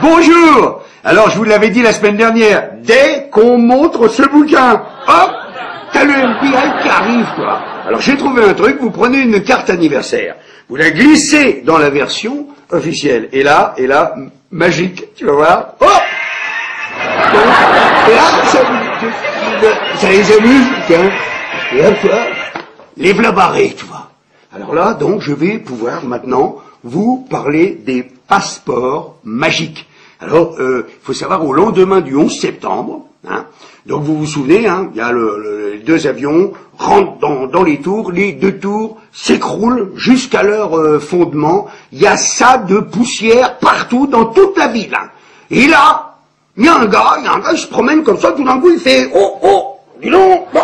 Bonjour. Alors, je vous l'avais dit la semaine dernière, dès qu'on montre ce bouquin, hop, t'as le FBI qui arrive, quoi. Alors, j'ai trouvé un truc, vous prenez une carte anniversaire, vous la glissez dans la version officielle, et là, magique, tu vas voir, hop. Et là, ça les amuse, tiens. Et hop, les v'là barrés, tu vois. Alors là, donc, je vais pouvoir maintenant vous parler des passeports magiques. Alors, il faut savoir, au lendemain du 11 septembre, hein, donc vous vous souvenez, hein, il y a les deux avions rentrent dans les tours, les deux tours s'écroulent jusqu'à leur fondement, il y a ça de poussière partout dans toute la ville. Hein. Et là, il y a un gars, il se promène comme ça, tout d'un coup il fait « Oh, dis donc, bon,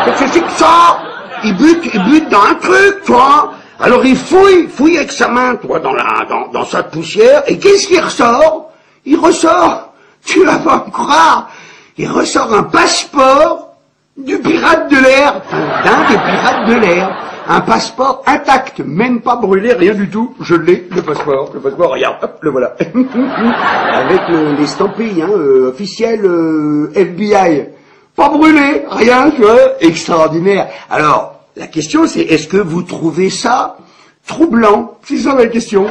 qu'est-ce que c'est que ça ?» Il bute dans un truc, tu vois. Alors il fouille avec sa main, toi, dans sa poussière, et qu'est-ce qu'il ressort? Il ressort, tu vas pas me croire, il ressort un passeport du pirate de l'air, d'un des pirates de l'air, un passeport intact, même pas brûlé, rien du tout, je l'ai, le passeport, regarde, hop, le voilà, avec l'estampille, officiel FBI, pas brûlé, rien, tu vois, extraordinaire. Alors, la question, c'est, est-ce que vous trouvez ça troublant? C'est ça la question.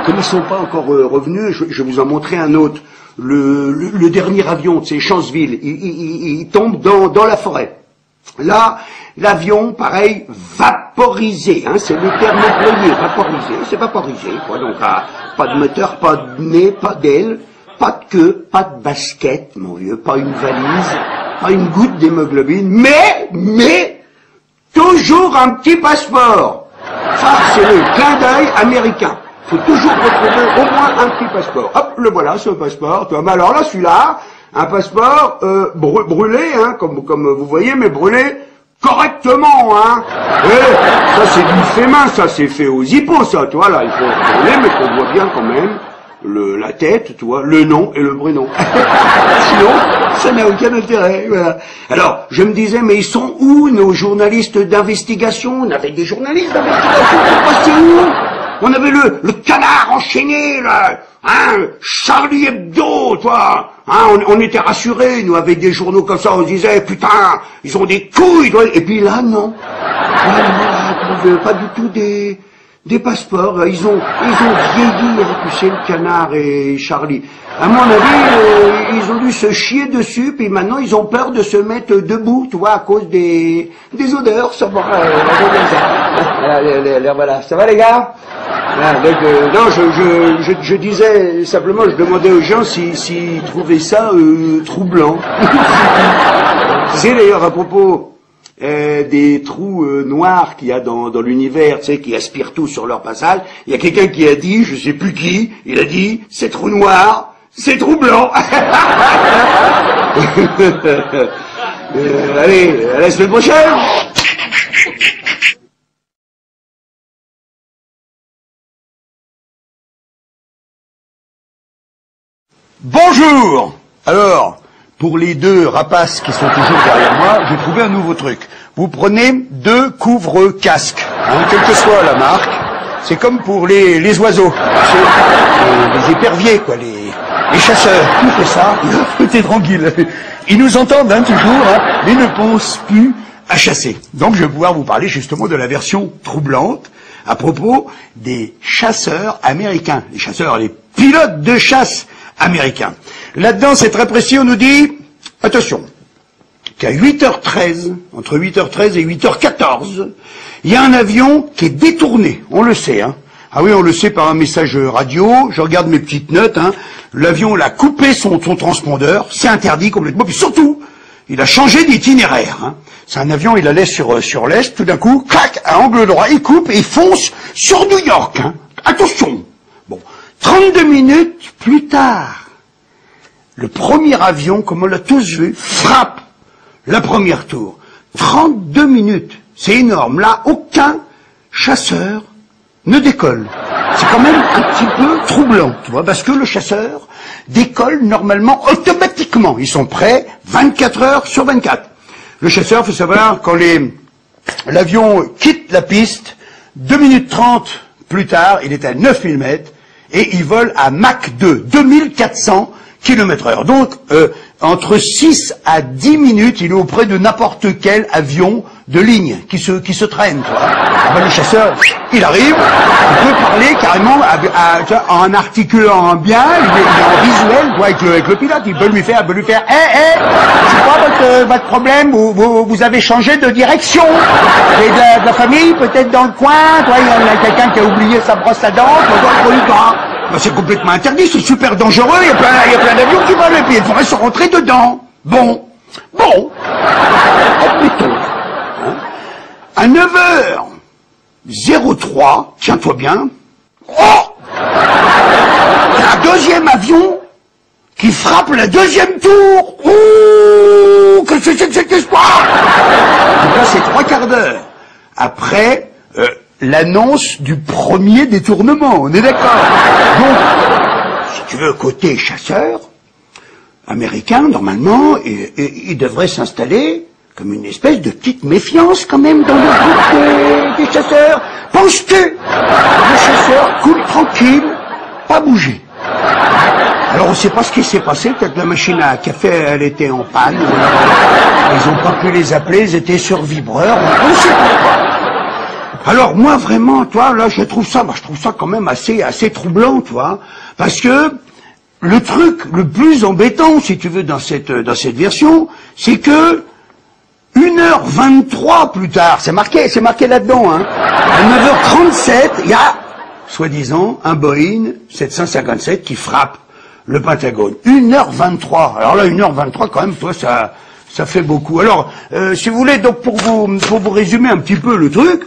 Comme ils sont pas encore revenus, je vais vous en montrer un autre. Le dernier avion, c'est Chanceville, il tombe dans la forêt. Là, l'avion, pareil, vaporisé, hein, c'est le terme employé, vaporisé, c'est vaporisé, quoi. Donc, pas de moteur, pas de nez, pas d'aile, pas de queue, pas de basket, mon vieux, pas une valise, pas une goutte d'hémoglobine, mais toujours un petit passeport. Ça, c'est le clin d'œil américain. Faut toujours retrouver au moins un petit passeport. Hop, le voilà, ce passeport. Mais alors là, celui-là, un passeport brûlé, hein, comme vous voyez, mais brûlé correctement, hein. Et ça, c'est du fait main, ça, c'est fait aux hippos, ça, tu vois, là, il faut brûler, mais qu'on voit bien quand même la tête, tu vois, le nom et le prénom. Sinon, ça n'a aucun intérêt, voilà. Alors, je me disais, mais ils sont où nos journalistes d'investigation? On avait des journalistes d'investigation, c'est passé où? On avait le canard enchaîné, là, hein, Charlie Hebdo, toi, hein, on était rassurés, nous, avec des journaux comme ça, on se disait, putain, ils ont des couilles, toi. Et puis là, non. Là, on trouvait pas du tout des passeports, ils ont vieilli, tu sais, le canard et Charlie. À mon avis, ils ont dû se chier dessus, puis maintenant ils ont peur de se mettre debout, tu vois, à cause des odeurs, ça va, voilà, ça va les gars? Donc, non, je disais, simplement, je demandais aux gens s'ils trouvaient ça troublant. Tu sais d'ailleurs, à propos des trous noirs qu'il y a dans l'univers, tu sais, qui aspirent tout sur leur passage, il y a quelqu'un qui a dit, je sais plus qui, il a dit, ces trous noirs, c'est troublant. Allez, à la semaine prochaine. Bonjour. Alors, pour les deux rapaces qui sont toujours derrière moi, j'ai trouvé un nouveau truc. Vous prenez 2 couvre-casques, hein, quelle que soit la marque. C'est comme pour les oiseaux, les éperviers, quoi, les chasseurs. Tout fait ça, t'es tranquille. Ils nous entendent, hein, toujours, hein, mais ne pensent plus à chasser. Donc je vais pouvoir vous parler justement de la version troublante à propos des chasseurs américains. Les chasseurs, les pilotes de chasse américains. Là-dedans, c'est très précis, on nous dit, attention, qu'à 8h13, entre 8h13 et 8h14, il y a un avion qui est détourné, on le sait, hein. Ah oui, on le sait par un message radio, je regarde mes petites notes, hein. L'avion, il a coupé son transpondeur, c'est interdit complètement, puis surtout, il a changé d'itinéraire, hein. C'est un avion, il allait sur l'est, tout d'un coup, clac, à angle droit, il coupe et il fonce sur New York, hein. Attention. Bon, 32 minutes plus tard, le premier avion, comme on l'a tous vu, frappe la première tour. 32 minutes, c'est énorme. Là, aucun chasseur ne décolle. C'est quand même un petit peu troublant, tu vois, parce que le chasseur décolle normalement automatiquement. Ils sont prêts 24 heures sur 24. Le chasseur, il faut savoir, quand l'avion quitte la piste, 2 minutes 30 Plus tard, il est à 9000 mètres et il vole à Mach 2, 2400 km/h. Donc, entre 6 à 10 minutes, il est auprès de n'importe quel avion de ligne qui se traîne, tu vois. Ah ben, le chasseur, il arrive, il peut parler carrément en articulant bien, il est en visuel, tu vois, avec le pilote, il peut lui faire, c'est quoi votre problème, vous avez changé de direction, et de la famille, peut-être dans le coin, tu vois, il y a quelqu'un qui a oublié sa brosse à dents, ben, c'est complètement interdit, c'est super dangereux, il y a plein d'avions qui volent, et puis il faudrait se rentrer dedans. Bon, admettons. À 9h03, tiens-toi bien, un deuxième avion qui frappe le deuxième tour. Ouh, qu'est-ce que c'est que cette histoire? Donc là, c'est 3/4 d'heure après l'annonce du premier détournement, on est d'accord? Donc, si tu veux, côté chasseur américain, normalement, il devrait s'installer comme une espèce de petite méfiance quand même dans le groupe des chasseurs. Penses-tu? Le chasseur coule tranquille, pas bouger. Alors on ne sait pas ce qui s'est passé, peut-être la machine à café elle était en panne, ils n'ont pas pu les appeler, ils étaient sur vibreur, on ne sait pas. Alors moi vraiment, toi, là je trouve ça quand même assez troublant, tu vois, parce que le truc le plus embêtant, si tu veux, dans cette version, c'est que 1h23 plus tard, c'est marqué là-dedans, hein. À 9h37, il y a, soi-disant, un Boeing 757 qui frappe le Pentagone. 1h23. Alors là, 1h23, quand même, toi, ça fait beaucoup. Alors, si vous voulez, donc, pour vous résumer un petit peu le truc,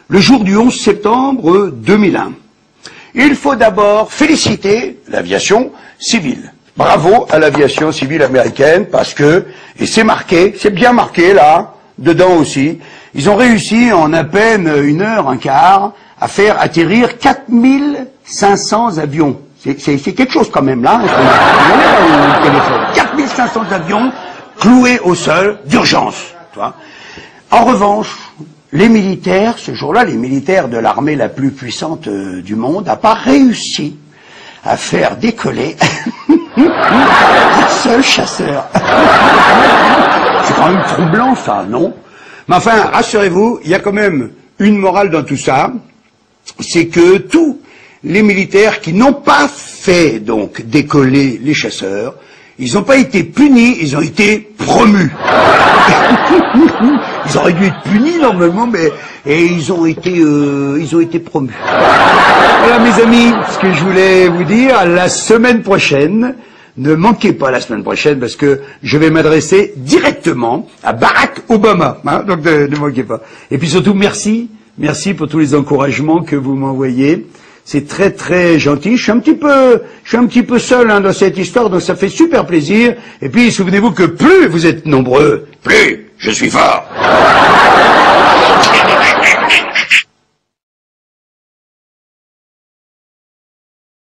le jour du 11 septembre 2001, il faut d'abord féliciter l'aviation civile. Bravo à l'aviation civile américaine parce que, et c'est marqué, c'est bien marqué là, dedans aussi, ils ont réussi en à peine 1 heure, un quart, à faire atterrir 4500 avions. C'est quelque chose quand même là, 4500 avions cloués au sol d'urgence. En revanche, les militaires, ce jour-là, les militaires de l'armée la plus puissante du monde, n'ont pas réussi à faire décoller un seul chasseur. C'est quand même troublant ça, non? Mais enfin, rassurez-vous, il y a quand même une morale dans tout ça, c'est que tous les militaires qui n'ont pas fait donc décoller les chasseurs, ils n'ont pas été punis, ils ont été promus. Ils auraient dû être punis normalement, mais ils ont été promus. Voilà mes amis, ce que je voulais vous dire, la semaine prochaine, ne manquez pas la semaine prochaine parce que je vais m'adresser directement à Barack Obama, hein, donc ne manquez pas. Et puis surtout merci pour tous les encouragements que vous m'envoyez. C'est très très gentil. Je suis un petit peu seul hein, dans cette histoire, donc ça fait super plaisir. Et puis souvenez-vous que plus vous êtes nombreux, plus je suis fort.